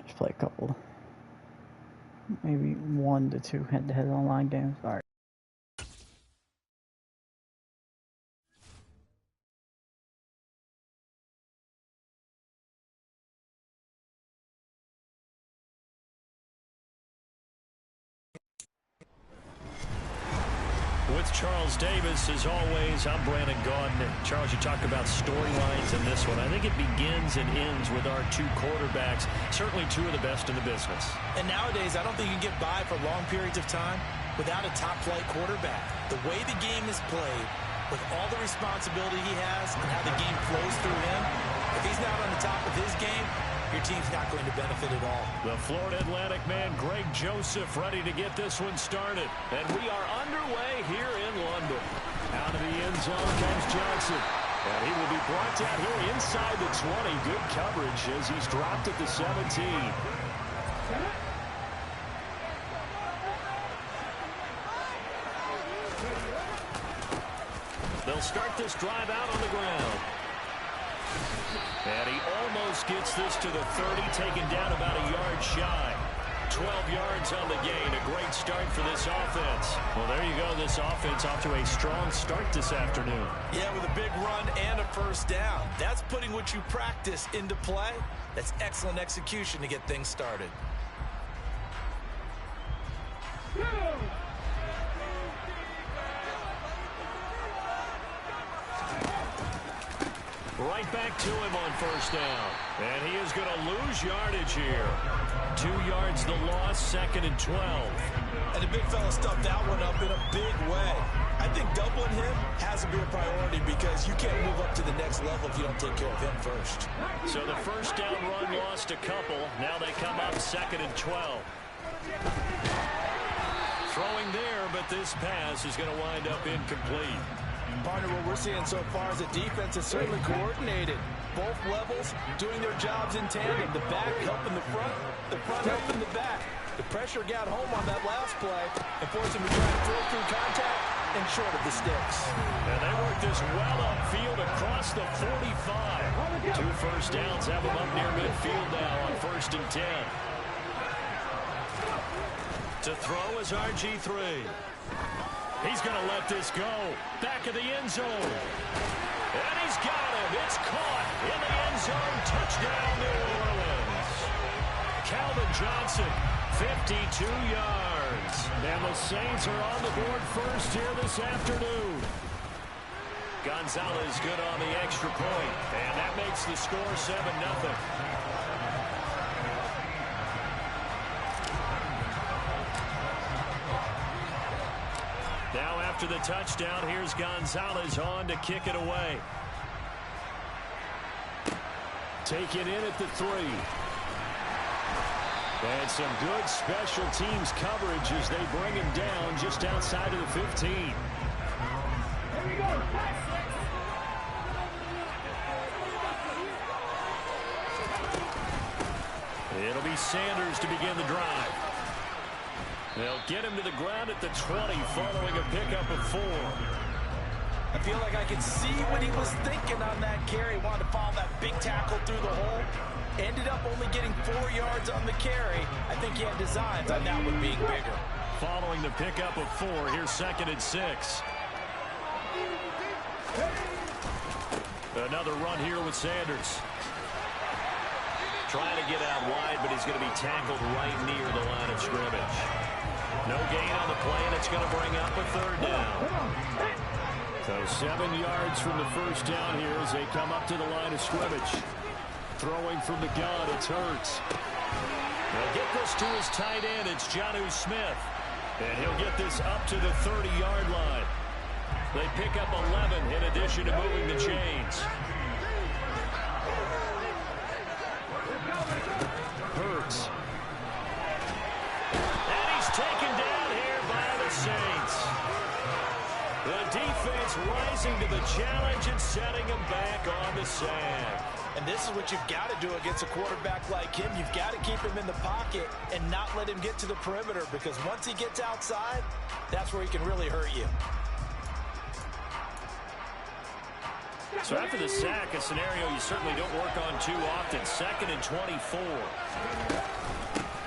Just play a couple, maybe 1 to 2 head-to-head online games. All right. With Charles Davis, as always, I'm Brandon Gaudin. Charles, you talk about storylines in this one. I think it begins and ends with our two quarterbacks, certainly two of the best in the business. And nowadays, I don't think you can get by for long periods of time without a top-flight quarterback. The way the game is played, with all the responsibility he has and how the game flows through him, if he's not on the top of his game, your team's not going to benefit at all. The Florida Atlantic man, Greg Joseph, ready to get this one started. And we are underway here in London. Out of the end zone comes Johnson. And he will be brought down here inside the 20. Good coverage as he's dropped at the 17. They'll start this drive out on the ground. And he almost gets this to the 30, taken down about a yard shy. 12 yards on the gain. A great start for this offense. Well, there you go. This offense off to a strong start this afternoon. Yeah, with a big run and a first down. That's putting what you practice into play. That's excellent execution to get things started. Right back to him on first down. And he is going to lose yardage here. 2 yards the loss, 2nd and 12. And the big fella stuffed that one up in a big way. I think doubling him has to be a priority because you can't move up to the next level if you don't take care of him first. So the first down run lost a couple. Now they come up 2nd and 12. Throwing there, but this pass is going to wind up incomplete. Partner, what we're seeing so far is the defense is certainly coordinated. Both levels doing their jobs in tandem. The back helping the front helping the back. The pressure got home on that last play and forced him to try to throw through contact and short of the sticks. And they work this well upfield across the 45. 2 first downs have them up near midfield now on 1st and 10. To throw is RG3. He's going to let this go. Back of the end zone. And he's got him. It's caught in the end zone. Touchdown, New Orleans. Calvin Johnson, 52 yards. And the Saints are on the board first here this afternoon. Gonzalez good on the extra point. And that makes the score 7-0. Now after the touchdown, here's Gonzalez on to kick it away. Take it in at the 3. And some good special teams coverage as they bring him down just outside of the 15. Here we go. It'll be Sanders to begin the drive. They'll get him to the ground at the 20 following a pickup of 4. I feel like I can see what he was thinking on that carry. Wanted to follow that big tackle through the hole. Ended up only getting 4 yards on the carry. I think he had designs on that one being bigger. Following the pickup of 4, here's 2nd and 6. Another run here with Sanders. Trying to get out wide, but he's going to be tackled right near the line of scrimmage. No gain on the play, and it's going to bring up a 3rd down. So 7 yards from the first down here as they come up to the line of scrimmage. Throwing from the gun, it's Hurts. They'll get this to his tight end. It's Jonnu Smith. And he'll get this up to the 30-yard line. They pick up 11 in addition to moving the chains. Hurts. And he's taken down here by the Saints. The defense rising to the challenge and setting him back on the sand. And this is what you've got to do against a quarterback like him. You've got to keep him in the pocket and not let him get to the perimeter, because once he gets outside, that's where he can really hurt you. So after the sack, a scenario you certainly don't work on too often. 2nd and 24.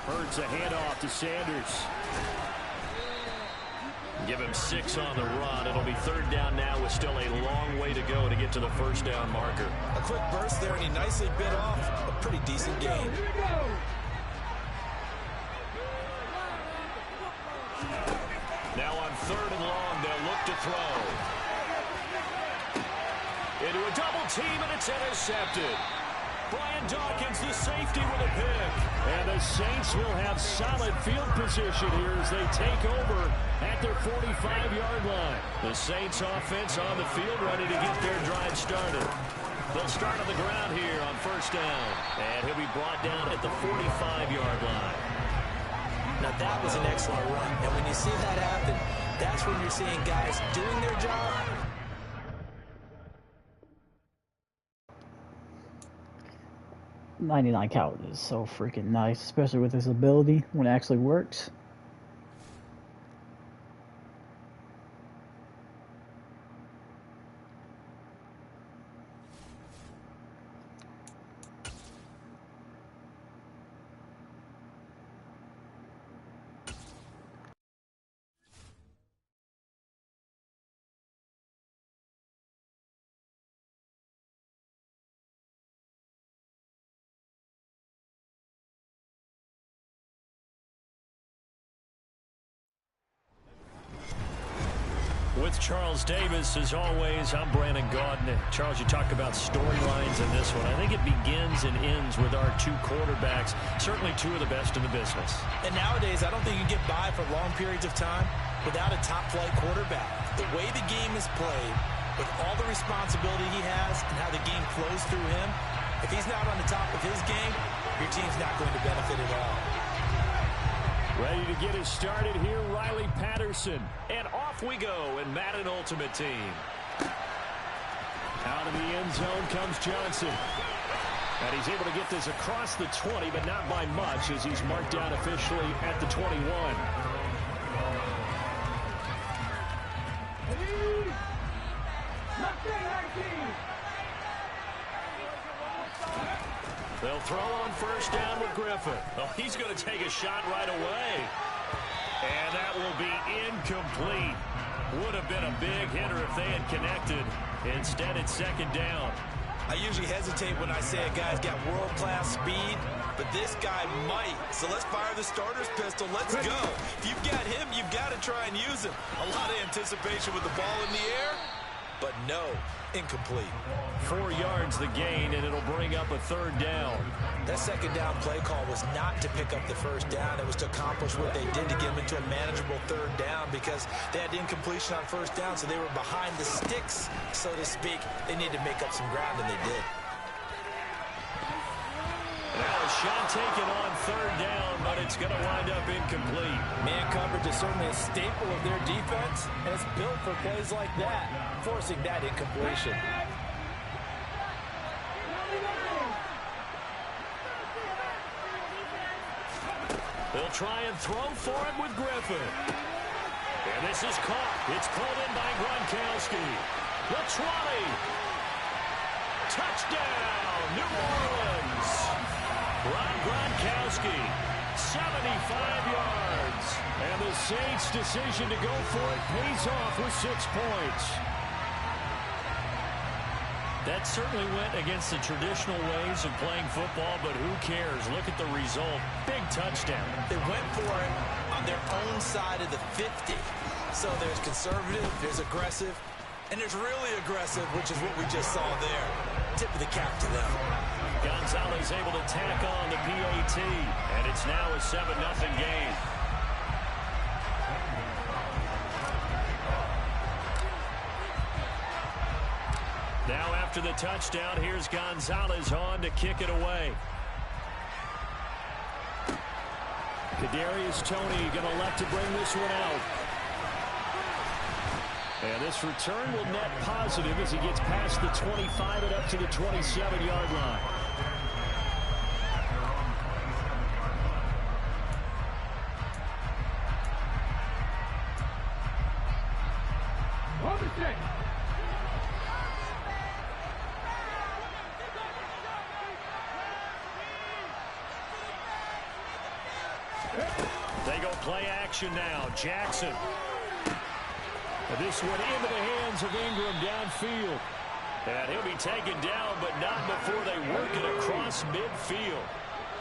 Hurts a handoff to Sanders. Give him 6 on the run. It'll be 3rd down now with still a long way to go to get to the first down marker. A quick burst there, and he nicely bit off a pretty decent gain. Now on 3rd and long, they'll look to throw. Into a double team, and it's intercepted. Brian Dawkins, the safety, with a pick. And the Saints will have solid field position here as they take over at their 45-yard line. The Saints offense on the field ready to get their drive started. They'll start on the ground here on 1st down. And he'll be brought down at the 45-yard line. Now that was an excellent run. And when you see that happen, that's when you're seeing guys doing their job. 99 count is so freaking nice, especially with his ability when it actually works. With Charles Davis, as always, I'm Brandon Gaudin. Charles, you talk about storylines in this one. I think it begins and ends with our 2 quarterbacks, certainly 2 of the best in the business. And nowadays, I don't think you can get by for long periods of time without a top-flight quarterback. The way the game is played, with all the responsibility he has and how the game flows through him, if he's not on the top of his game, your team's not going to benefit at all. Ready to get us started here, Riley Patterson. And off we go in Madden Ultimate Team. Out of the end zone comes Johnson. And he's able to get this across the 20, but not by much, as he's marked down officially at the 21. They'll throw on 1st down with Griffin. Oh, he's going to take a shot right away. And that will be incomplete. Would have been a big hitter if they had connected. Instead, it's 2nd down. I usually hesitate when I say a guy's got world-class speed, but this guy might. So let's fire the starter's pistol. Let's go. If you've got him, you've got to try and use him. A lot of anticipation with the ball in the air, but no, incomplete. 4 yards the gain, and it'll bring up a 3rd down. That 2nd down play call was not to pick up the 1st down. It was to accomplish what they did to get them into a manageable 3rd down because they had incompletion on 1st down, so they were behind the sticks, so to speak. They needed to make up some ground, and they did. Now a shot taken on 3rd down, but it's going to wind up incomplete. Man coverage is certainly a staple of their defense, and it's built for plays like that, forcing that incompletion. They'll try and throw for it with Griffin. And this is caught. It's called in by Gronkowski. The 20. Touchdown, New Orleans. Gronkowski, 75 yards. And the Saints' decision to go for it pays off with 6 points. That certainly went against the traditional ways of playing football, but who cares? Look at the result. Big touchdown. They went for it on their own side of the 50. So there's conservative, there's aggressive, and there's really aggressive, which is what we just saw there. Tip of the cap to them. Gonzalez able to tack on the PAT, and it's now a 7-0 game. Now after the touchdown, here's Gonzalez on to kick it away. Kadarius Toney going to elect to bring this one out. And this return will net positive as he gets past the 25 and up to the 27-yard line. They go play action now. Jackson. This one into the hands of Ingram downfield. And he'll be taken down, but not before they work it across midfield.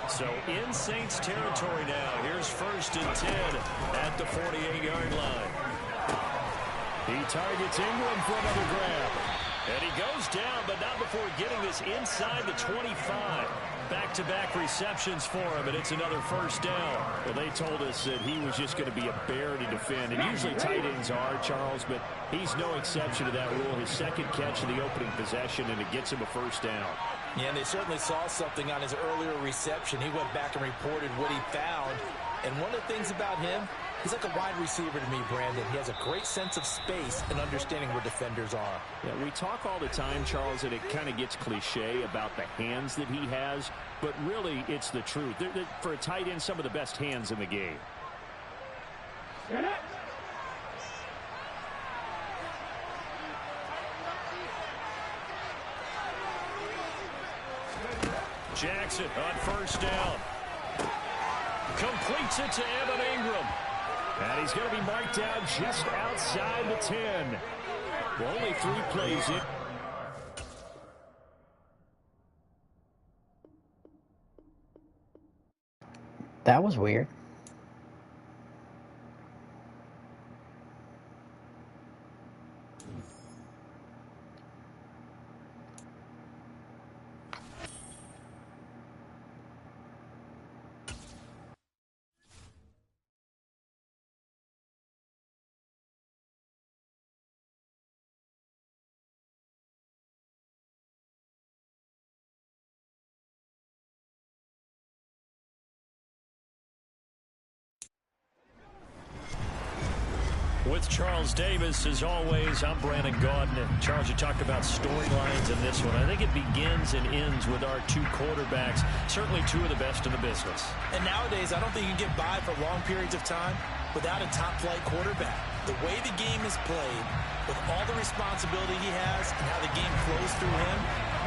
So in Saints territory now. Here's 1st and 10 at the 48-yard line. He targets Ingram for another grab. And he goes down, but not before getting this inside the 25. Back-to-back receptions for him, and it's another 1st down. Well, they told us that he was just going to be a bear to defend, and usually tight ends are, Charles, but he's no exception to that rule. His 2nd catch of the opening possession, and it gets him a 1st down. Yeah, and they certainly saw something on his earlier reception. He went back and reported what he found, and one of the things about him, he's like a wide receiver to me, Brandon. He has a great sense of space and understanding where defenders are. Yeah, we talk all the time, Charles, and it kind of gets cliche about the hands that he has, but really it's the truth. They're, for a tight end, some of the best hands in the game. Jackson on 1st down. Completes it to Evan Ingram. And he's going to be marked down just outside the 10. Well, only 3 plays in. That was weird. With Charles Davis, as always, I'm Brandon Gaudin. Charles, you talked about storylines in this one. I think it begins and ends with our 2 quarterbacks, certainly 2 of the best in the business. And nowadays, I don't think you can get by for long periods of time without a top-flight quarterback. The way the game is played, with all the responsibility he has and how the game flows through him,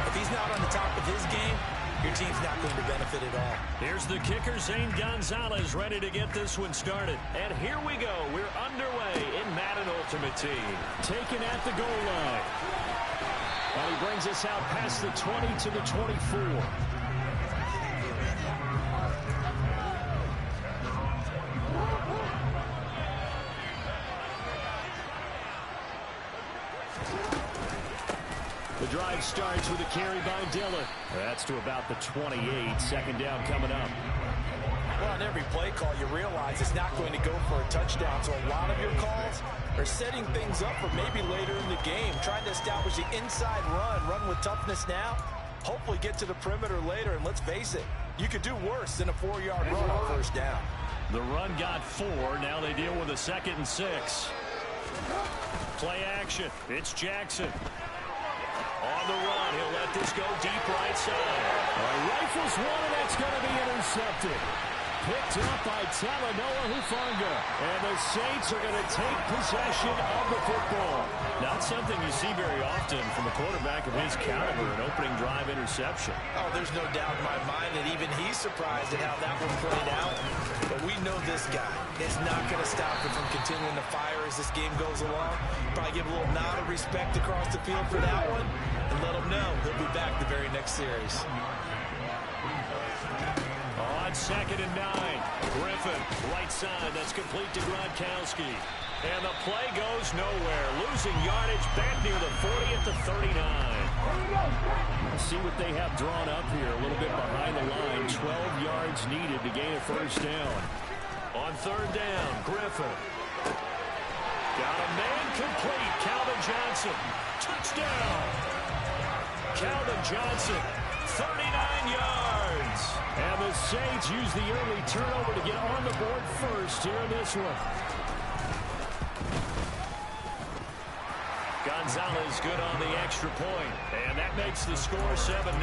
if he's not on the top of his game, your team's not going to benefit at all. Here's the kicker, Zane Gonzalez, ready to get this one started. And here we go. We're underway in Madden Ultimate Team. Taken at the goal line. And he brings us out past the 20 to the 24. The drive starts with a carry by Dillon. That's to about the 28. 2nd down coming up. Well, on every play call, you realize it's not going to go for a touchdown. So a lot of your calls are setting things up for maybe later in the game, trying to establish the inside run with toughness now, hopefully get to the perimeter later. And let's face it, you could do worse than a 4-yard run on 1st down. The run got 4. Now they deal with a 2nd and 6. Play action. It's Jackson. On the run, he'll let this go deep right side. Rifles one, and that's going to be intercepted. Picked up by Talanoa Hufanga. And the Saints are going to take possession of the football. Not something you see very often from a quarterback of his caliber, an opening drive interception. Oh, there's no doubt in my mind that even he's surprised at how that one played out. But we know this guy is not going to stop him from continuing to fire as this game goes along. Probably give a little nod of respect across the field for that one and let him know he'll be back the very next series. On 2nd and 9, Griffin, right side, that's complete to Gronkowski. And the play goes nowhere. Losing yardage back near the 40 at the 39. Let's see what they have drawn up here. A little bit behind the line. 12 yards needed to gain a 1st down. On 3rd down, Griffin. Got a man complete. Calvin Johnson. Touchdown. Calvin Johnson, 39 yards. And the Saints use the early turnover to get on the board first here in this one. Gonzalez good on the extra point. And that makes the score 7-0.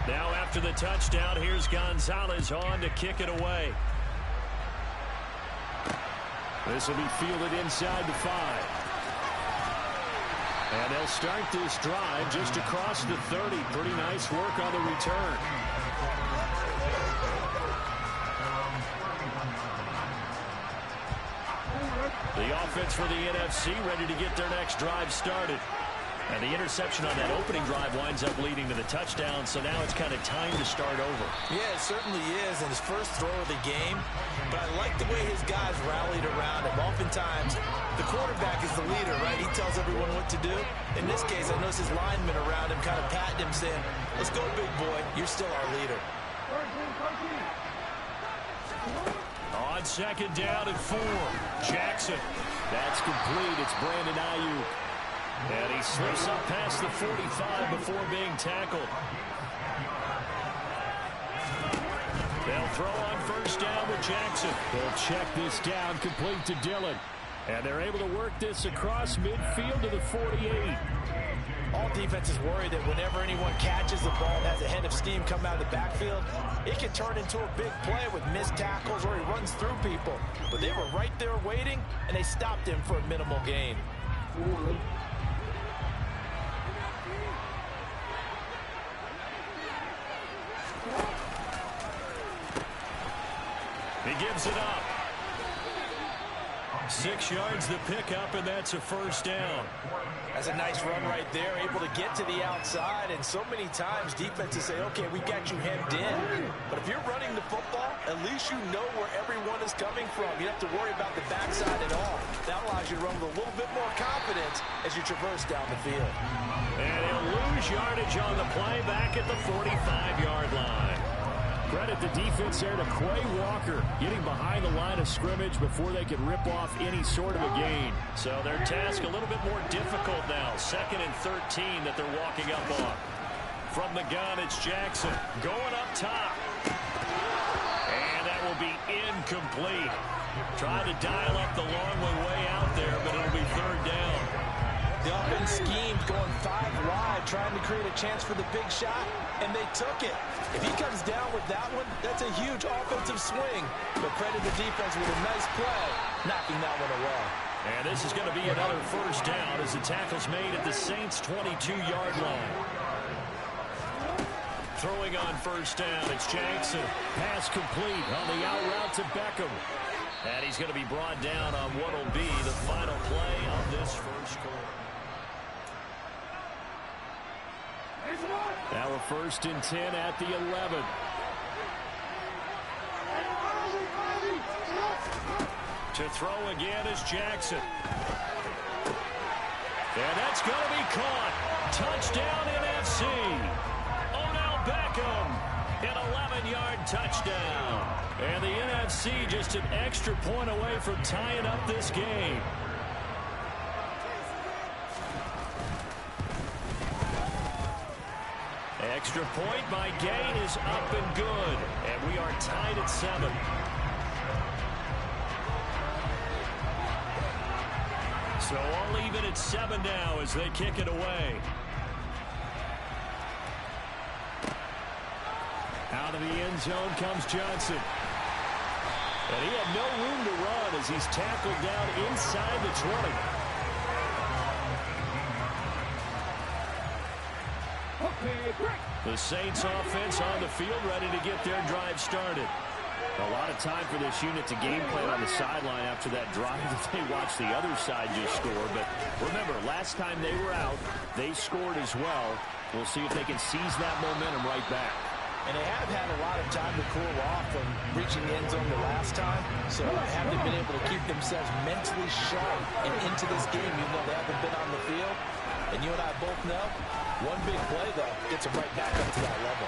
Now after the touchdown, here's Gonzalez on to kick it away. This will be fielded inside the 5. And they'll start this drive just across the 30. Pretty nice work on the return. The offense for the NFC ready to get their next drive started. And the interception on that opening drive winds up leading to the touchdown, so now it's kind of time to start over. Yeah, it certainly is, and his first throw of the game. But I like the way his guys rallied around him. Oftentimes, the quarterback is the leader, right? He tells everyone what to do. In this case, I noticed his linemen around him kind of patting him, saying, let's go, big boy. You're still our leader. On second down and 4. Jackson. That's complete. It's Brandon Ayuk. And he slips up past the 45 before being tackled. They'll throw on first down with Jackson. They'll check this down, complete to Dillon. And they're able to work this across midfield to the 48. All defenses worry that whenever anyone catches the ball and has a head of steam come out of the backfield, it can turn into a big play with missed tackles or he runs through people. But they were right there waiting, and they stopped him for a minimal gain. He gives it up. 6 yards the pickup, and that's a first down. That's a nice run right there, able to get to the outside. And so many times defenses say, okay, we got you hemmed in. But if you're running the football, at least you know where everyone is coming from. You don't have to worry about the backside at all. That allows you to run with a little bit more confidence as you traverse down the field. And he'll lose yardage on the play back at the 45-yard line. Credit the defense there to Quay Walker, getting behind the line of scrimmage before they can rip off any sort of a gain. So their task a little bit more difficult now. 2nd and 13 that they're walking up on. From the gun, it's Jackson going up top. And that will be incomplete. Trying to dial up the long way out there, but it'll be 3rd down. The offense schemed, going 5 wide, trying to create a chance for the big shot, and they took it. If he comes down with that one, that's a huge offensive swing. But credit the defense with a nice play, knocking that one away. And this is going to be another first down as the tackle's made at the Saints' 22-yard line. Throwing on first down, it's Jackson. Pass complete on the out route to Beckham. And he's going to be brought down on what will be the final play of this first quarter. Now a 1st and 10 at the 11. To throw again is Jackson. And that's going to be caught. Touchdown NFC. Odell Beckham, an 11-yard touchdown. And the NFC just an extra point away from tying up this game. Extra point by Gain is up and good. And we are tied at 7. So all even at 7 now as they kick it away. Out of the end zone comes Johnson. And he had no room to run as he's tackled down inside the 20. The Saints offense on the field ready to get their drive started. A lot of time for this unit to game plan on the sideline after that drive that they watched the other side just score. But remember, last time they were out, they scored as well. We'll see if they can seize that momentum right back. And they have had a lot of time to cool off from reaching the end zone the last time. So have they been able to keep themselves mentally sharp and into this game even though they haven't been on the field? And you and I both know, one big play, though, gets them right back up to that level.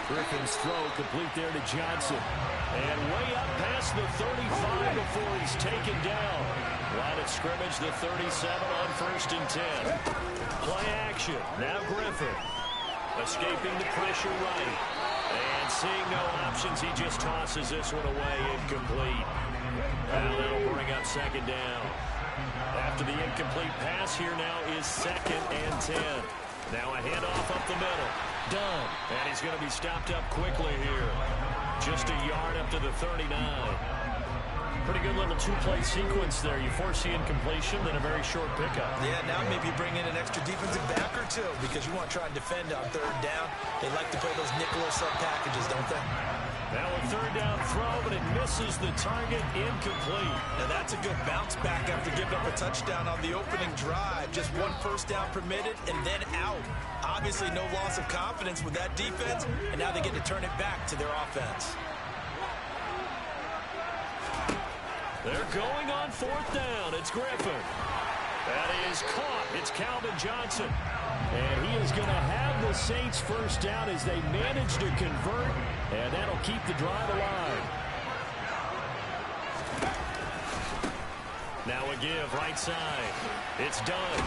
Griffin's throw complete there to Johnson. And way up past the 35 before he's taken down. Line of scrimmage, the 37 on 1st and 10. Play action. Now Griffin. Escaping the pressure right. And seeing no options, he just tosses this one away, incomplete. Now that'll bring up 2nd down. After the incomplete pass, here now is 2nd and 10. Now a handoff up the middle. Done. And he's going to be stopped up quickly here. Just a yard up to the 39. Pretty good little two-play sequence there. You force the incompletion, then a very short pickup. Yeah, now maybe bring in an extra defensive back or two because you want to try and defend on third down. They like to play those nickel or sub packages, don't they? Now a third down throw, but it misses the target, incomplete. Now that's a good bounce back after giving up a touchdown on the opening drive. Just one first down permitted and then out. Obviously no loss of confidence with that defense, and now they get to turn it back to their offense. They're going on fourth down. It's Griffin. That is caught. It's Calvin Johnson. And he is going to have the Saints first down as they manage to convert, and that'll keep the drive alive. Now a give right side. It's done.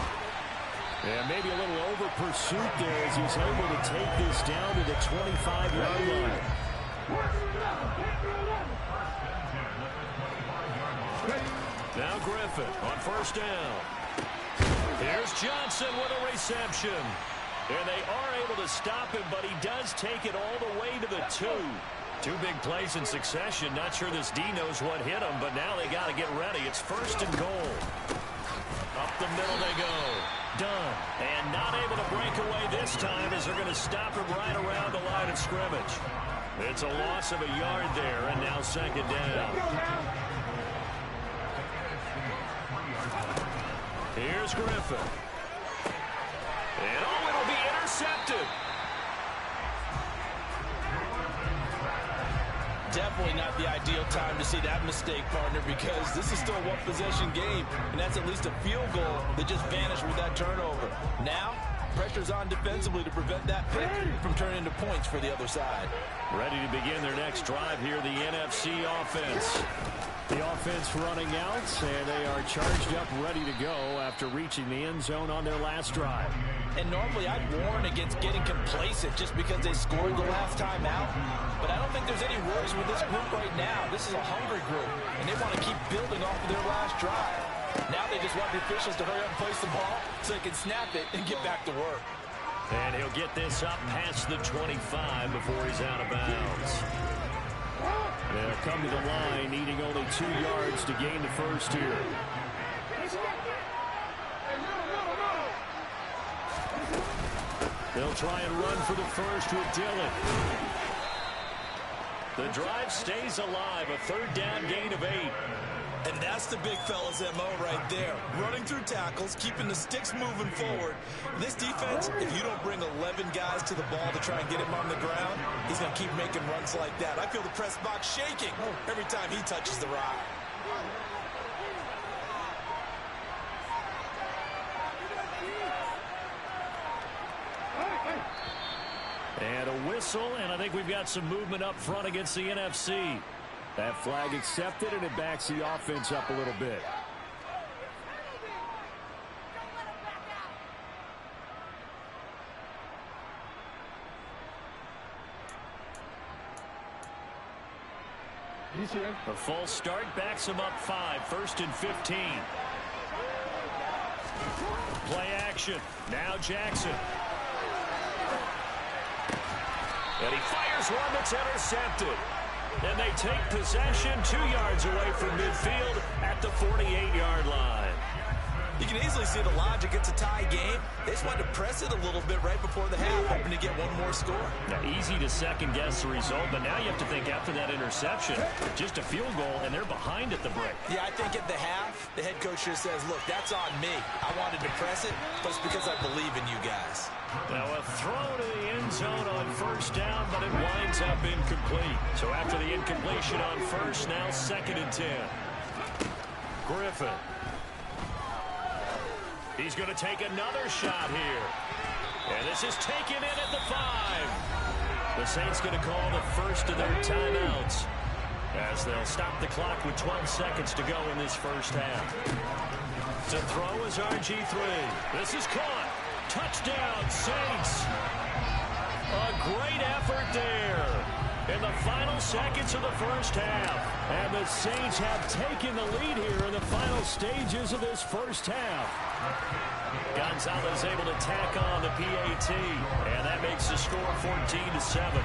And maybe a little over pursuit there as he's able to take this down to the 25-yard line. Now Griffin on first down. Here's Johnson with a reception. And they are able to stop him, but he does take it all the way to the 2. Two big plays in succession. Not sure this D knows what hit him, but now they got to get ready. It's first and goal. Up the middle they go. Done. And not able to break away this time as they're going to stop him right around the line of scrimmage. It's a loss of a yard there, and now second down. Here's Griffin. And it'll be intercepted. Definitely not the ideal time to see that mistake, partner, because this is still a one-possession game, and that's at least a field goal that just vanished with that turnover. Now, pressure's on defensively to prevent that pick from turning into points for the other side. Ready to begin their next drive here, the NFC offense. The offense running out, and they are charged up, ready to go after reaching the end zone on their last drive. And normally I'd warn against getting complacent just because they scored the last time out. But I don't think there's any worries with this group right now. This is a hungry group, and they want to keep building off of their last drive. Now they just want the officials to hurry up and place the ball so they can snap it and get back to work. And he'll get this up past the 25 before he's out of bounds. They'll come to the line, needing only 2 yards to gain the first here. They'll try and run for the first with Dillon. The drive stays alive, a third down gain of 8. And that's the big fella's MO right there. Running through tackles, keeping the sticks moving forward. This defense, if you don't bring 11 guys to the ball to try and get him on the ground, he's going to keep making runs like that. I feel the press box shaking every time he touches the rock. And a whistle, and I think we've got some movement up front against the NFC. That flag accepted, and it backs the offense up a little bit. A false start backs him up 5, first and 15. Play action. Now Jackson. And he fires one that's intercepted. And they take possession 2 yards away from midfield at the 48-yard line. You can easily see the logic. It's a tie game. They just wanted to press it a little bit right before the half, hoping to get one more score. Now, easy to second-guess the result, but now you have to think after that interception, just a field goal, and they're behind at the break. Yeah, I think at the half, the head coach just says, look, that's on me. I wanted to press it, but it's because I believe in you guys. Now a throw to the end zone on first down, but it winds up incomplete. So after the incompletion on first, now second and 10. Griffin. He's going to take another shot here. And this is taken in at the 5. The Saints going to call the first of their timeouts as they'll stop the clock with 12 seconds to go in this first half. To throw is RG3. This is caught. Touchdown, Saints. A great effort there in the final seconds of the first half. And the Saints have taken the lead here in the final stages of this first half. Gonzalez able to tack on the PAT, and that makes the score 14-7.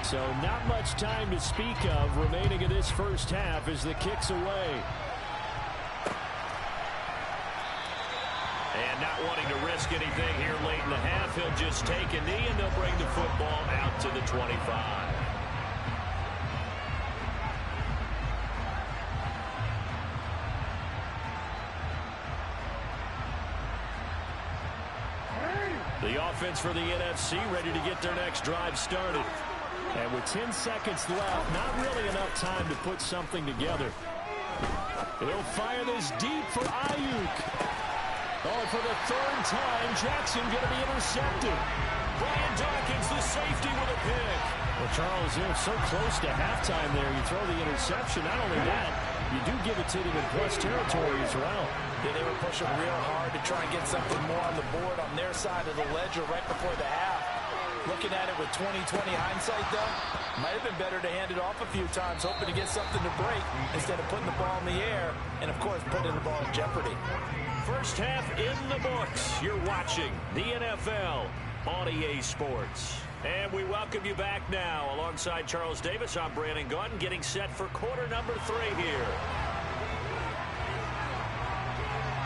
So not much time to speak of remaining in this first half as the kick's away. And not wanting to risk anything here late in the half, he'll just take a knee and they'll bring the football out to the 25. The offense for the NFC ready to get their next drive started. And with 10 seconds left, not really enough time to put something together. He'll fire this deep for Ayuk. Oh, for the third time, Jackson going to be intercepted. Brian Dawkins, the safety, with a pick. Well, Charles, you're so close to halftime there. You throw the interception. Not only that, you do give it to them in plus territory as well. Yeah, they were pushing real hard to try and get something more on the board on their side of the ledger right before the half. Looking at it with 20/20 hindsight, though, might have been better to hand it off a few times, hoping to get something to break instead of putting the ball in the air and, of course, putting the ball in jeopardy. First half in the books. You're watching the NFL on EA Sports. And we welcome you back now. Alongside Charles Davis, I'm Brandon Gaudin, getting set for quarter number 3 here.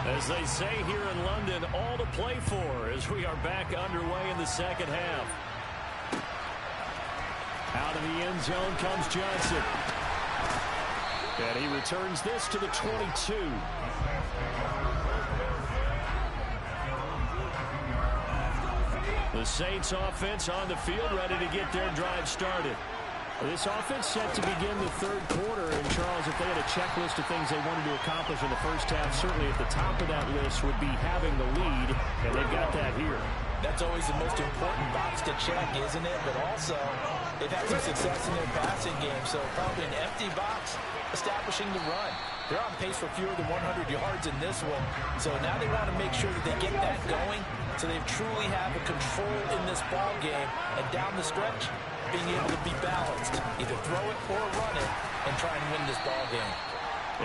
As they say here in London, all to play for as we are back underway in the second half. Out of the end zone comes Johnson. And he returns this to the 22. The Saints offense on the field ready to get their drive started. This offense set to begin the third quarter. And, Charles, if they had a checklist of things they wanted to accomplish in the first half, certainly at the top of that list would be having the lead, and they've got that here. That's always the most important box to check, isn't it? But also, they've had some success in their passing game, so probably an empty box establishing the run. They're on pace for fewer than 100 yards in this one, so now they want to make sure that they get that going so they truly have a control in this ball game, and down the stretch, being able to be balanced, either throw it or run it, and try and win this ball game.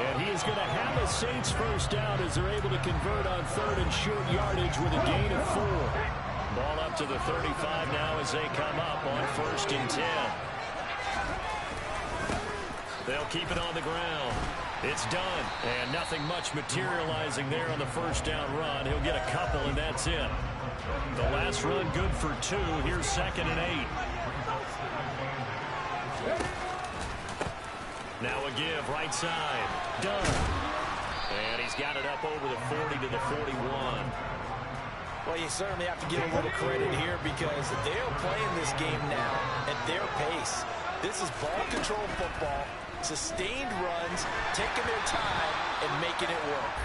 And he is going to have a Saints first down as they're able to convert on third and short yardage with a gain of 4. Ball up to the 35 now as they come up on 1st and 10. They'll keep it on the ground. It's done. And nothing much materializing there on the first down run. He'll get a couple, and that's it. The last run good for 2. Here's 2nd and 8. Now a give, right side. Done. And he's got it up over the 40 to the 41. Well, you certainly have to give a little credit here because they're playing this game now at their pace. This is ball control football, sustained runs, taking their time, and making it work.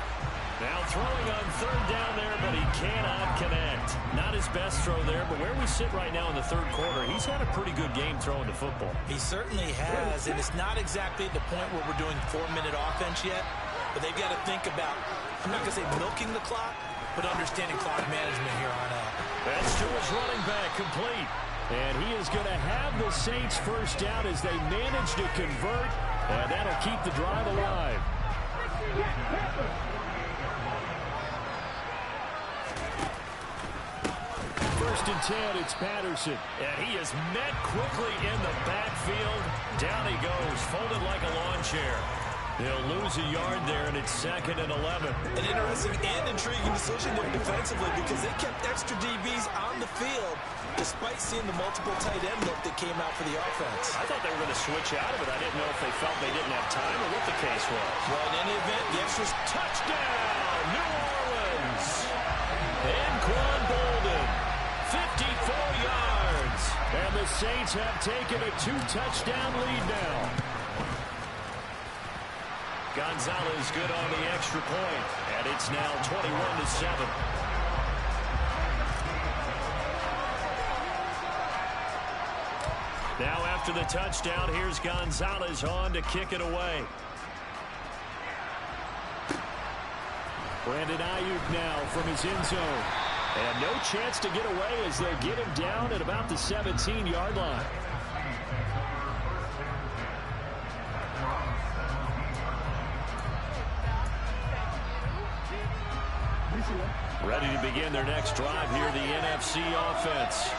Now throwing on third down there, but he cannot connect. Not his best throw there, but where we sit right now in the third quarter, he's had a pretty good game throwing the football. He certainly has, and it's not exactly at the point where we're doing 4-minute offense yet, but they've got to think about, I'm not going to say milking the clock, but understanding clock management here on out. That's to his running back, complete. And he is going to have the Saints first down as they manage to convert, and that'll keep the drive alive. First and 10, it's Patterson. And he is met quickly in the backfield. Down he goes, folded like a lawn chair. He'll lose a yard there, and it's 2nd and 11. An interesting and intriguing decision there defensively because they kept extra DBs on the field despite seeing the multiple tight end look that came out for the offense. I thought they were going to switch out of it. I didn't know if they felt they didn't have time or what the case was. Well, in any event, the extras Touchdown, New Orleans. And Quan Bolden, 54 yards. And the Saints have taken a 2-touchdown lead now. Gonzalez good on the extra point, and it's now 21-7. Now after the touchdown, here's Gonzalez on to kick it away. Brandon Ayuk now from his end zone. And no chance to get away as they'll get him down at about the 17-yard line. Ready to begin their next drive here, the NFC offense.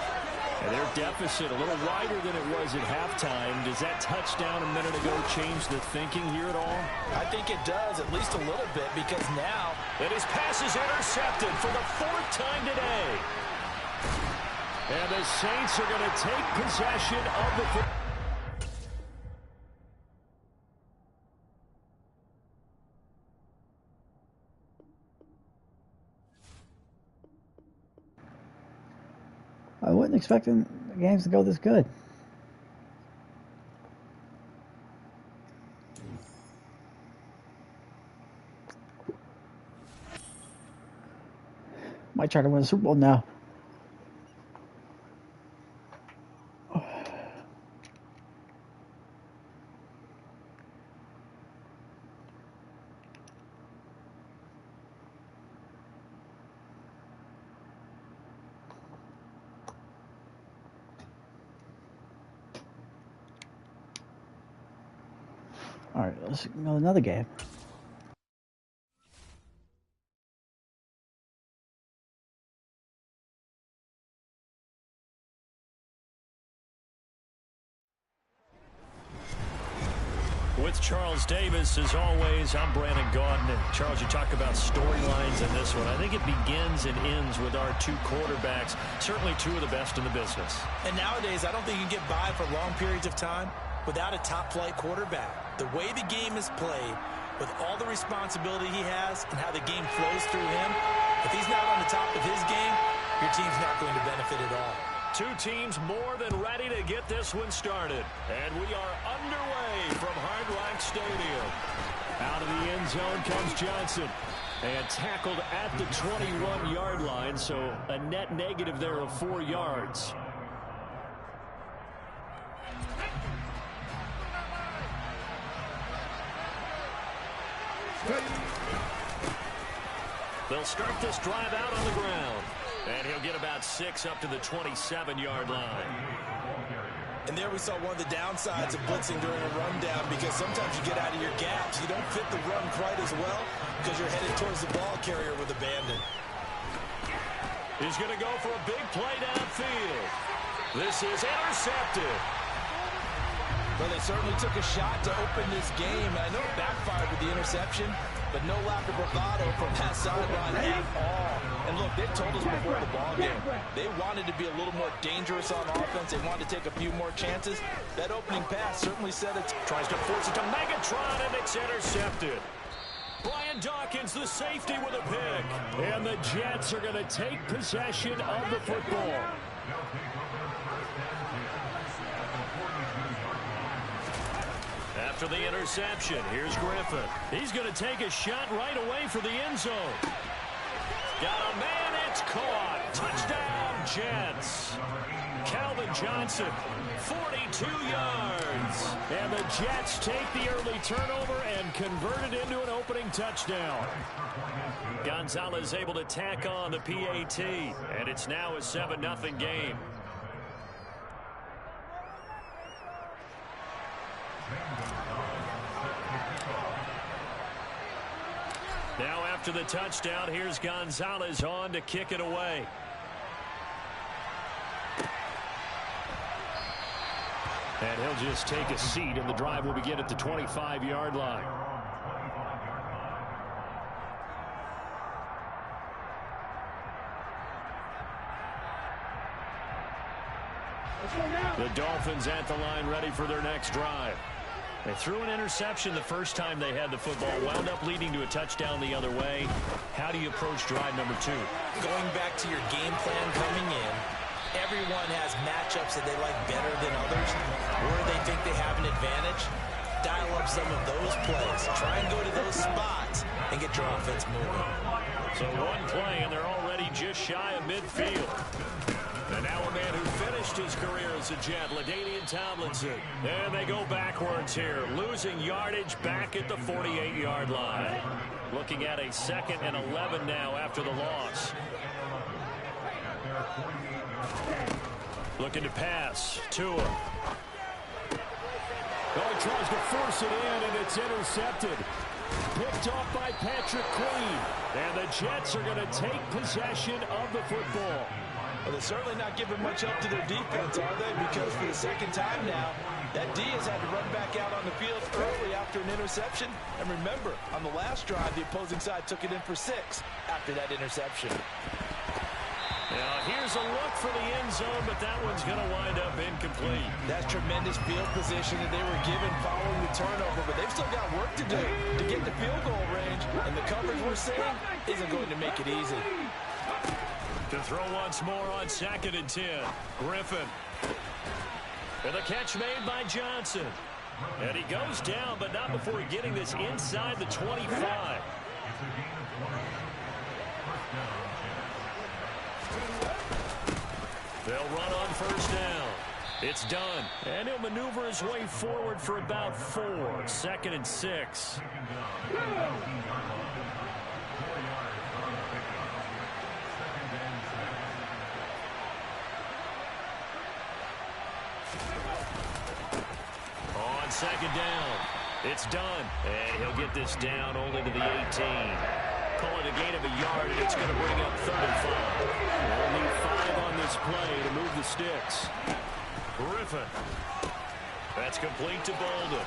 And their deficit a little wider than it was at halftime. Does that touchdown a minute ago change the thinking here at all? I think it does, at least a little bit, because now... And his pass is intercepted for the 4th time today. And the Saints are going to take possession of the football. I wasn't expecting the games to go this good. Might try to win a Super Bowl now. All right, let's go another game. With Charles Davis, as always, I'm Brandon Gaudin. And Charles, you talk about storylines in this one. I think it begins and ends with our two quarterbacks, certainly two of the best in the business. And nowadays, I don't think you can get by for long periods of time without a top-flight quarterback. The way the game is played, with all the responsibility he has and how the game flows through him, if he's not on the top of his game, your team's not going to benefit at all. Two teams more than ready to get this one started. And we are underway from Hard Rock Stadium. Out of the end zone comes Johnson. And tackled at the 21-yard line, so a net negative there of 4 yards. They'll start this drive out on the ground. And he'll get about 6 up to the 27-yard line. And there we saw one of the downsides of blitzing during a rundown, because sometimes you get out of your gaps. You don't fit the run quite as well because you're headed towards the ball carrier with abandon. He's going to go for a big play downfield. This is intercepted. Well, they certainly took a shot to open this game. I know it backfired with the interception, but no lack of bravado from that sideline at all. And look, they told us before the ball game, they wanted to be a little more dangerous on offense. They wanted to take a few more chances. That opening pass certainly said it. Tries to force it to Megatron, and it's intercepted. Brian Dawkins, the safety, with a pick. And the Jets are going to take possession of the football. After the interception, here's Griffin. He's going to take a shot right away for the end zone. Got a man, it's caught. Touchdown, Jets. Calvin Johnson, 42 yards. And the Jets take the early turnover and convert it into an opening touchdown. Gonzalez able to tack on the PAT, and it's now a 7-0 game. Now after the touchdown, here's Gonzalez on to kick it away. And he'll just take a seat, and the drive will begin at the 25-yard line. The Dolphins at the line, ready for their next drive. They threw an interception the first time they had the football, wound up leading to a touchdown the other way. How do you approach drive number 2? Going back to your game plan coming in, everyone has matchups that they like better than others, where they think they have an advantage. Dial up some of those plays. Try and go to those spots and get your offense moving. So one play, and they're already just shy of midfield. And now a man who finished his career as a Jet, LaDainian Tomlinson. And they go backwards here, losing yardage back at the 48-yard line. Looking at a 2nd and 11 now after the loss. Looking to pass. Tua. Oh, he tries to force it in, and it's intercepted. Picked off by Patrick Queen. And the Jets are going to take possession of the football. Well, they're certainly not giving much help to their defense, are they? Because for the second time now, that D has had to run back out on the field early after an interception. And remember, on the last drive, the opposing side took it in for 6 after that interception. Now, here's a look for the end zone, but that one's going to wind up incomplete. That's tremendous field position that they were given following the turnover, but they've still got work to do to get the field goal range, and the coverage we're seeing isn't going to make it easy. To throw once more on 2nd and 10. Griffin. And the catch made by Johnson. And he goes down, but not before getting this inside the 25. They'll run on 1st down. It's done. And he'll maneuver his way forward for about 4. 2nd and 6. On 2nd down. It's done. And he'll get this down only to the 18. Call it a gain of a yard, and it's going to bring up 3rd and 5. They'll need 5 on this play to move the sticks. Griffin. That's complete to Bolden.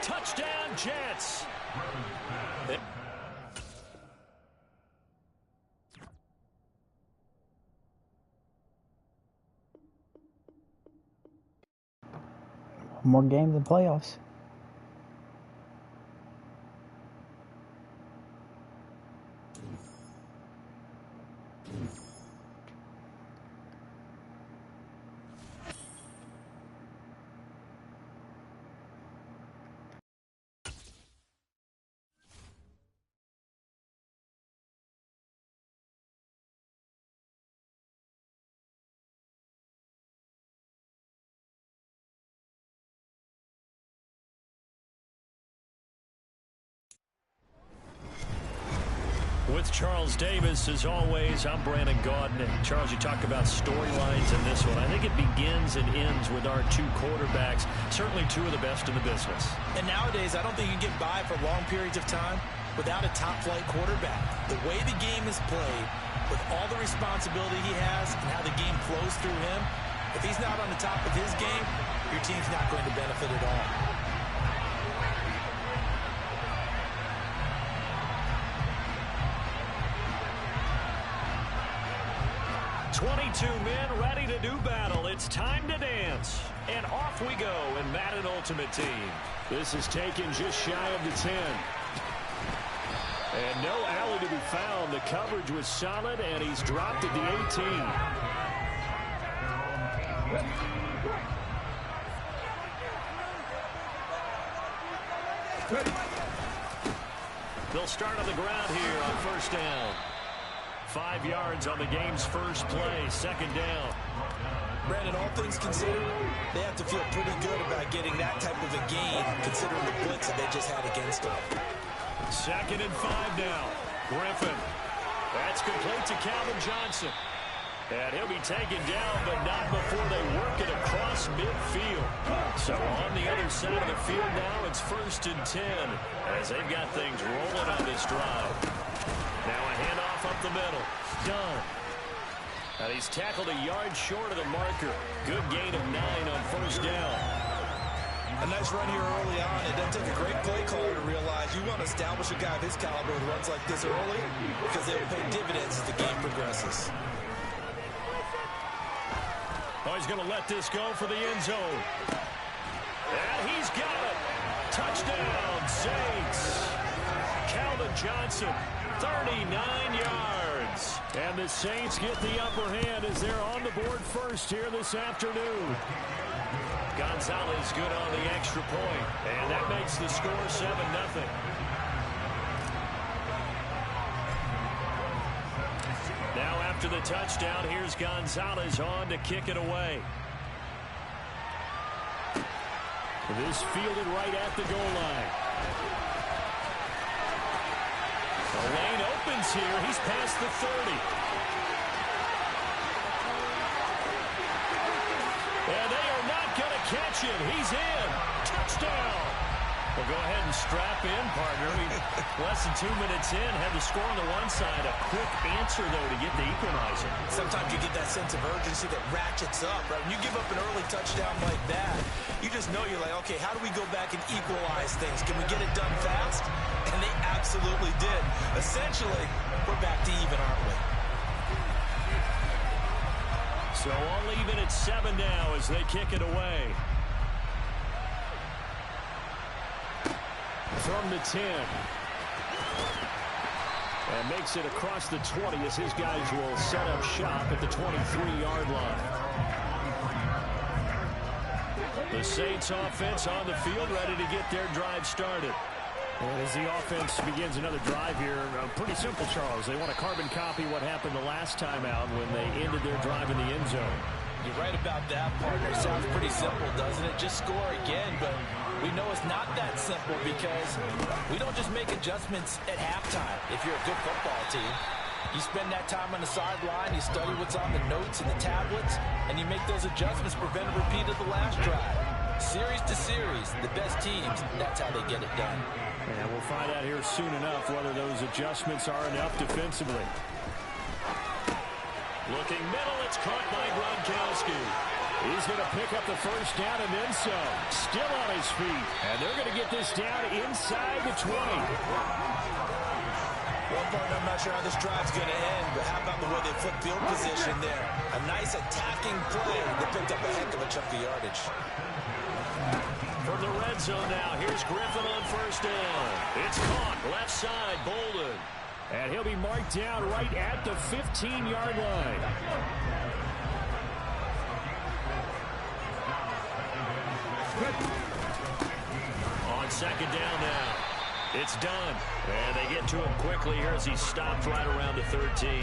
Touchdown, Jets. More games than playoffs. With Charles Davis, as always, I'm Brandon Gaudin. And Charles, you talk about storylines in this one. I think it begins and ends with our 2 quarterbacks, certainly 2 of the best in the business. And nowadays, I don't think you can get by for long periods of time without a top-flight quarterback. The way the game is played, with all the responsibility he has and how the game flows through him, if he's not on the top of his game, your team's not going to benefit at all. 22 men ready to do battle. It's time to dance. And off we go in Madden Ultimate Team. This is taken just shy of the 10. And no alley to be found. The coverage was solid, and he's dropped at the 18. They'll start on the ground here on 1st down. 5 yards on the game's first play, 2nd down. Brandon, all things considered, they have to feel pretty good about getting that type of a gain, considering the blitz that they just had against them. 2nd and 5 now. Griffin. That's complete to Calvin Johnson. And he'll be taken down, but not before they work it across midfield. So on the other side of the field now, it's 1st and 10, as they've got things rolling on this drive. Now a handoff up the middle. Done. And he's tackled a yard short of the marker. Good gain of 9 on 1st down. A nice run here early on. It doesn't take a great play caller to realize you want to establish a guy of his caliber who runs like this early, because they will pay dividends as the game progresses. Oh, he's going to let this go for the end zone. And he's got it. Touchdown, Saints. Calvin Johnson, 39 yards. And the Saints get the upper hand as they're on the board first here this afternoon. Gonzalez good on the extra point. And that makes the score 7-0. Now after the touchdown, here's Gonzalez on to kick it away. This fielded right at the goal line. The lane opens here. He's past the 30. And they are not going to catch him. He's in. Touchdown. Well, go ahead and strap in, partner. Less than 2 minutes in, had the score on the one side. A quick answer, though, to get the equalizer. Sometimes you get that sense of urgency that ratchets up, right? When you give up an early touchdown like that, you just know you're like, okay, how do we go back and equalize things? Can we get it done fast? And they absolutely did. Essentially, we're back to even, aren't we? So all even at 7 now as they kick it away. From the 10. And makes it across the 20 as his guys will set up shop at the 23-yard line. The Saints offense on the field ready to get their drive started. And as the offense begins another drive here, pretty simple, Charles. They want to carbon copy what happened the last time out when they ended their drive in the end zone. You're right about that, partner. Sounds pretty simple, doesn't it? Just score again, but we know it's not that simple because we don't just make adjustments at halftime. If you're a good football team, you spend that time on the sideline, you study what's on the notes and the tablets, and you make those adjustments, prevent a repeat of the last drive. Series to series, the best teams, that's how they get it done. And we'll find out here soon enough whether those adjustments are enough defensively. Looking middle, it's caught by Gronkowski. He's going to pick up the first down and then some. Still on his feet. And they're going to get this down inside the 20. Well, partner, I'm not sure how this drive's going to end, but how about the way they flip field position there? A nice attacking play. They picked up a heck of a chunk of yardage. From the red zone now, here's Griffin on first down. It's caught, left side, Bolden. And he'll be marked down right at the 15-yard line. On second down now. It's done. And they get to him quickly here as he stopped right around the 13.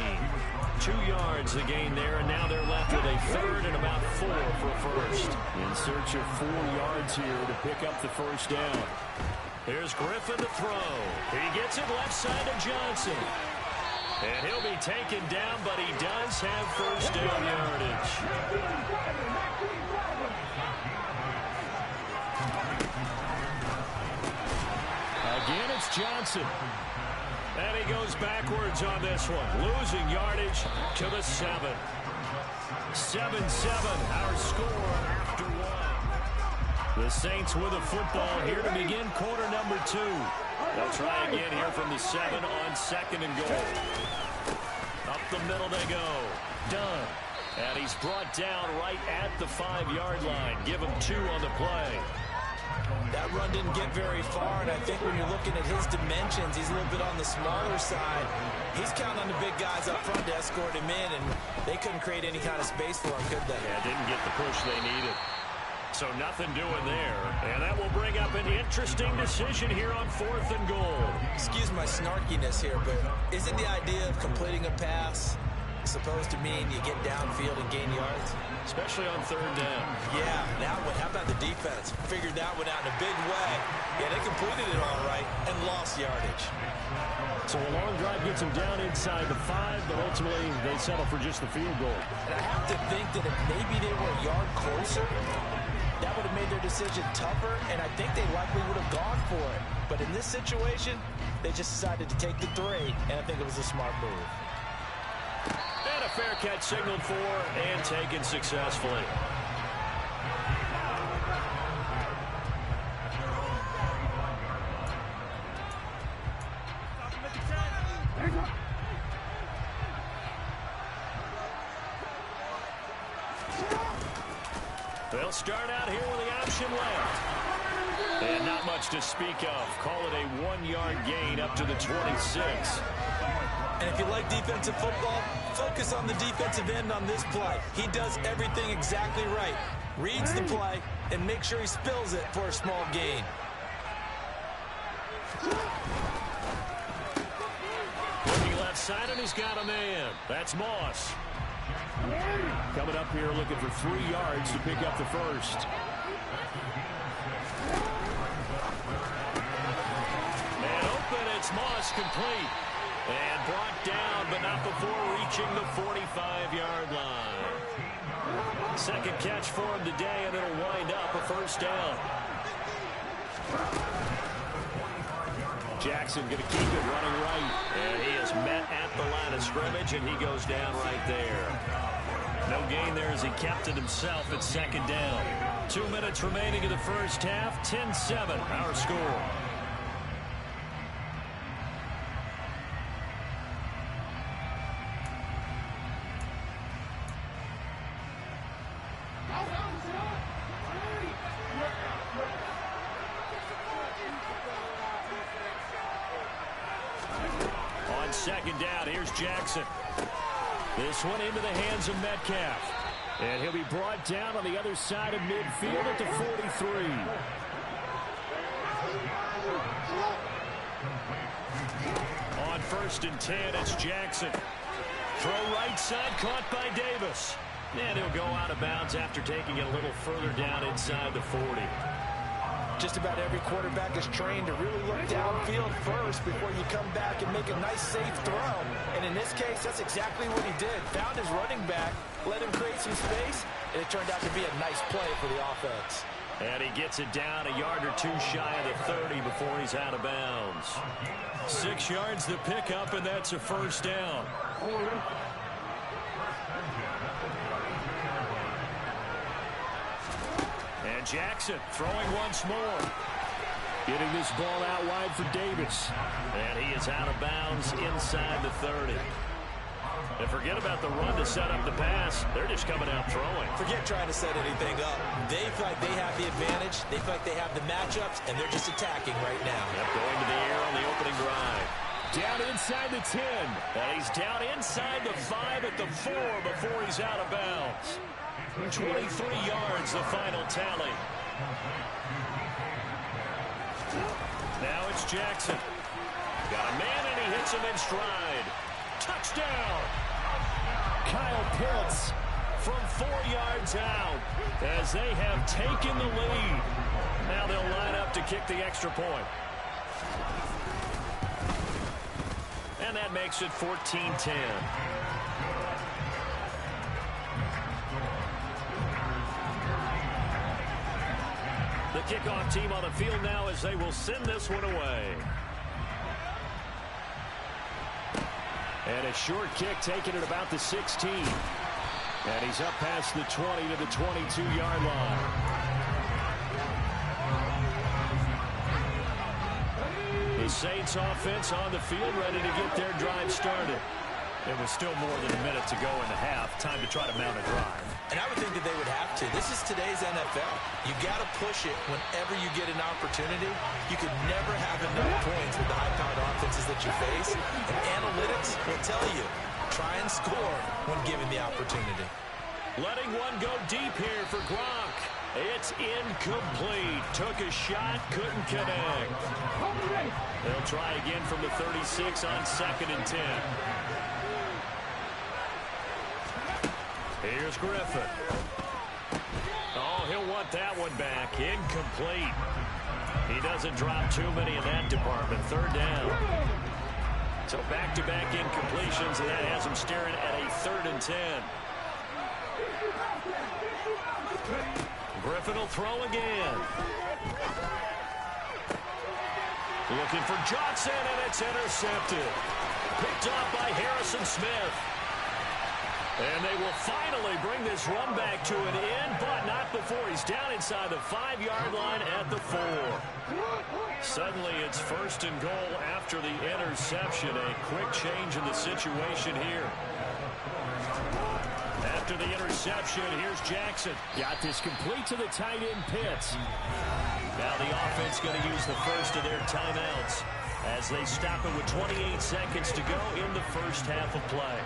2 yards the gain there, and now they're left with a third and about 4 for first. In search of 4 yards here to pick up the first down. Here's Griffin to throw. He gets it left side to Johnson. And he'll be taken down, but he does have first down yardage. Again, it's Johnson. And he goes backwards on this one, losing yardage to the 7. 7-7, our score after 1. The Saints with a football here to begin quarter number 2. They'll try again here from the 7 on second and goal. Up the middle they go. Done. And he's brought down right at the 5-yard line. Give him 2 on the play. That run didn't get very far, and I think when you're looking at his dimensions, he's a little bit on the smaller side. He's counting on the big guys up front to escort him in, and they couldn't create any kind of space for him, could they? Yeah, didn't get the push they needed. So nothing doing there. And that will bring up an interesting decision here on 4th and goal. Excuse my snarkiness here, but isn't the idea of completing a pass supposed to mean you get downfield and gain yards? Especially on 3rd down. Yeah, now what? How about the defense? Figured that one out in a big way. Yeah, they completed it all right and lost yardage. So a long drive gets them down inside the 5, but ultimately they settle for just the field goal. And I have to think that if maybe they were a yard closer, that would have made their decision tougher, and I think they likely would have gone for it. But in this situation, they just decided to take the 3, and I think it was a smart move. And a fair catch signaled for and taken successfully. They'll start out here with the option left. And not much to speak of. Call it a 1-yard gain up to the 26. And if you like defensive football, focus on the defensive end on this play. He does everything exactly right. Reads the play and makes sure he spills it for a small gain. Looking left side, and he's got a man. That's Moss. Coming up here looking for 3 yards to pick up the first. And open, it's Moss complete. And brought down, but not before reaching the 45-yard line. Second catch for him today, and it'll wind up a first down. Jackson going to keep it running right. And he is met at the line of scrimmage, and he goes down right there. No gain there as he kept it himself at second down. 2 minutes remaining in the first half. 10-7, our score. On second down, here's Jackson. This one into the hands of Metcalf. And he'll be brought down on the other side of midfield at the 43. On 1st and 10, it's Jackson. Throw right side, caught by Davis. And he'll go out of bounds after taking it a little further down inside the 40. Just about every quarterback is trained to really look downfield first before you come back and make a nice, safe throw. And in this case, that's exactly what he did. Found his running back, let him create some space, and it turned out to be a nice play for the offense. And he gets it down a yard or two shy of the 30 before he's out of bounds. 6 yards the pickup, and that's a first down. And Jackson throwing once more. Getting this ball out wide for Davis. And he is out of bounds inside the 30. And forget about the run to set up the pass. They're just coming out throwing. Forget trying to set anything up. They feel like they have the advantage. They feel like they have the matchups, and they're just attacking right now. Yep, going to the air on the opening drive. Down inside the 10. And he's down inside the 5 at the 4 before he's out of bounds. 23 yards, the final tally. Now it's Jackson. Got a man, and he hits him in stride. Touchdown! Kyle Pitts from 4 yards out as they have taken the lead. Now they'll line up to kick the extra point. And that makes it 14-10. The kickoff team on the field now as they will send this one away. And a short kick taken at about the 16. And he's up past the 20 to the 22-yard line. The Saints offense on the field ready to get their drive started. It was still more than a minute to go in the half. Time to try to mount a drive. And I would think that they would have to. This is today's NFL. You got to push it whenever you get an opportunity. You could never have enough points with the high-powered offenses that you face. And analytics will tell you, try and score when given the opportunity. Letting one go deep here for Gronk. It's incomplete. Took a shot, couldn't connect. They'll try again from the 36 on 2nd and 10. Here's Griffin. Oh, he'll want that one back. Incomplete. He doesn't drop too many in that department. 3rd down. So back-to-back incompletions, and that has him staring at a 3rd and 10. Griffin will throw again. Looking for Johnson, and it's intercepted. Picked off by Harrison Smith. And they will finally bring this run back to an end, but not before he's down inside the 5-yard line at the 4. Suddenly it's 1st and goal after the interception. A quick change in the situation here. After the interception, here's Jackson. Got this complete to the tight end Pitts. Now the offense going to use the first of their timeouts as they stop it with 28 seconds to go in the first half of play.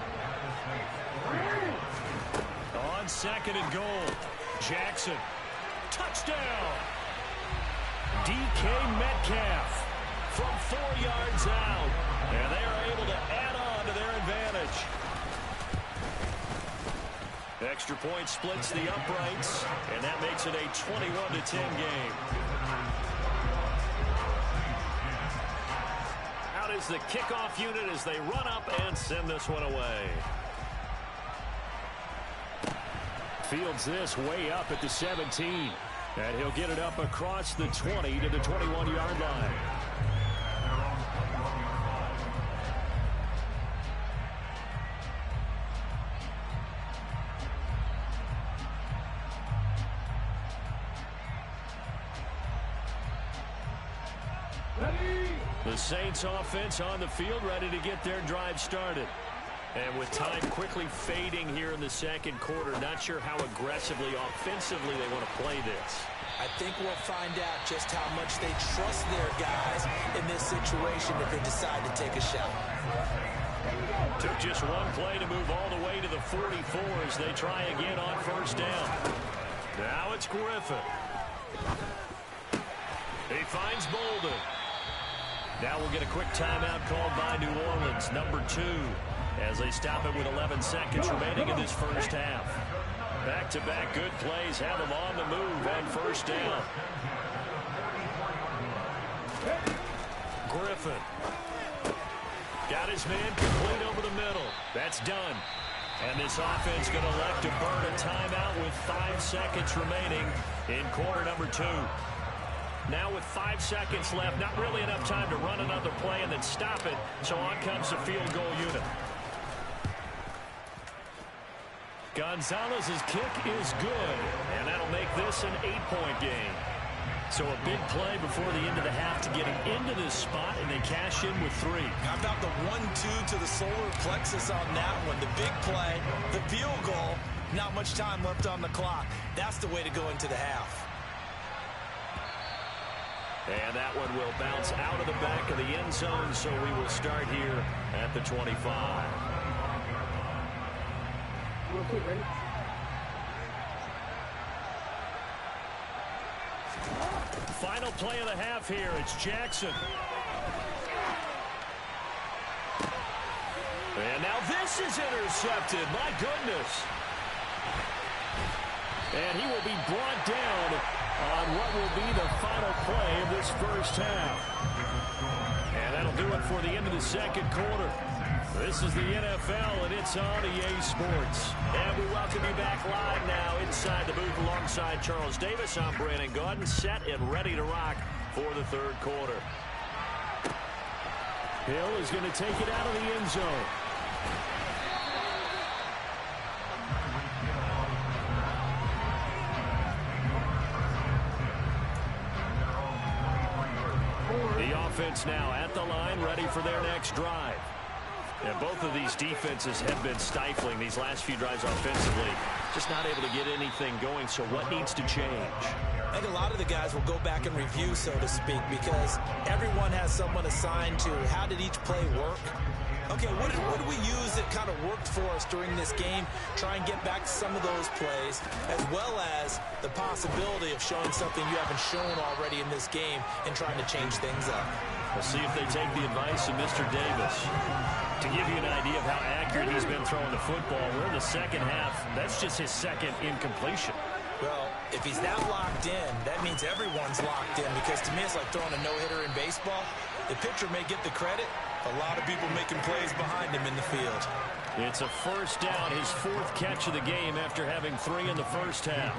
On 2nd and goal, Jackson. Touchdown! DK Metcalf from 4 yards out. And they are able to add on to their advantage. Extra point splits the uprights, and that makes it a 21-10 game. Out is the kickoff unit as they run up and send this one away. Fields this way up at the 17. And he'll get it up across the 20 to the 21-yard line. The Saints offense on the field, ready to get their drive started. And with time quickly fading here in the second quarter, not sure how aggressively, offensively they want to play this. I think we'll find out just how much they trust their guys in this situation if they decide to take a shot. Took just one play to move all the way to the 44 as they try again on first down. Now it's Griffin. He finds Bolden. Now we'll get a quick timeout called by New Orleans, number 2, as they stop it with 11 seconds remaining in this first half. Back-to-back good plays have them on the move on first down. Griffin. Got his man complete over the middle. That's done. And this offense going to elect to burn a timeout with 5 seconds remaining in quarter number 2. Now with 5 seconds left, not really enough time to run another play and then stop it. So on comes the field goal unit. Gonzalez's kick is good, and that'll make this an 8-point game. So a big play before the end of the half to getting into this spot, and they cash in with 3. How about the 1-2 to the solar plexus on that one? The big play, the field goal, not much time left on the clock. That's the way to go into the half. And that one will bounce out of the back of the end zone, so we will start here at the 25. Ready? Final play of the half here. It's Jackson. And now this is intercepted. My goodness. And he will be brought down on what will be the final play of this first half. And that'll do it for the end of the second quarter. This is the NFL, and it's on EA Sports. And we welcome you back live now inside the booth alongside Charles Davis. I'm Brandon Gaudin, set and ready to rock for the third quarter. Hill is going to take it out of the end zone. The offense now at the line, ready for their next drive. And both of these defenses have been stifling these last few drives offensively. Just not able to get anything going, so what needs to change? I think a lot of the guys will go back and review, so to speak, because everyone has someone assigned to how did each play work. Okay, what did we use that kind of worked for us during this game? Try and get back to some of those plays, as well as the possibility of showing something you haven't shown already in this game and trying to change things up. We'll see if they take the advice of Mr. Davis. To give you an idea of how accurate he's been throwing the football, we're in the second half. That's just his second incompletion. Well, if he's that locked in, that means everyone's locked in, because to me it's like throwing a no-hitter in baseball. The pitcher may get the credit, a lot of people making plays behind him in the field. It's a first down, his 4th catch of the game after having 3 in the first half.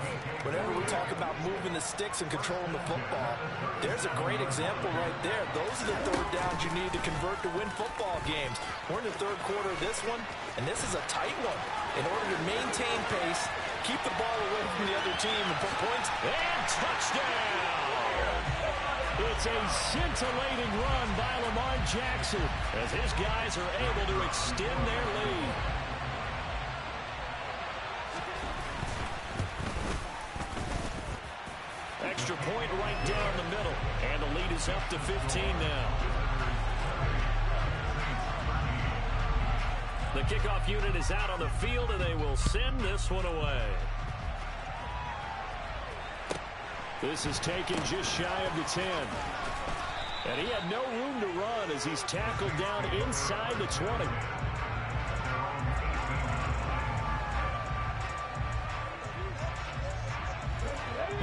Whenever we talk about moving the sticks and controlling the football, there's a great example right there. Those are the third downs you need to convert to win football games. We're in the third quarter of this one, and this is a tight one. In order to maintain pace, keep the ball away from the other team and put points. And touchdown! It's a scintillating run by Lamar Jackson as his guys are able to extend their lead. Extra point right down the middle, and the lead is up to 15 now. The kickoff unit is out on the field, and they will send this one away. This is taken just shy of the 10. And he had no room to run as he's tackled down inside the 20.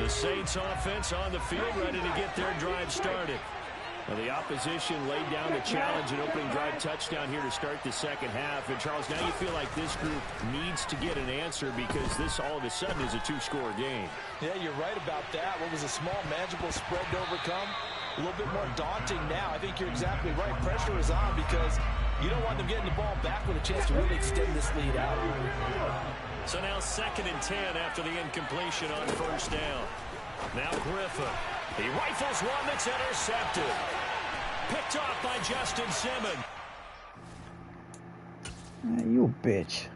The Saints offense on the field ready to get their drive started. Well, the opposition laid down the challenge and opening drive touchdown here to start the second half. And, Charles, now you feel like this group needs to get an answer because this all of a sudden is a 2-score game. Yeah, you're right about that. What was a small, manageable spread to overcome? A little bit more daunting now. I think you're exactly right. Pressure is on because you don't want them getting the ball back with a chance to really extend this lead out. So now 2nd and 10 after the incompletion on first down. Now Griffin. He rifles one that's intercepted. Picked off by Justin Simmons. Man, you a bitch.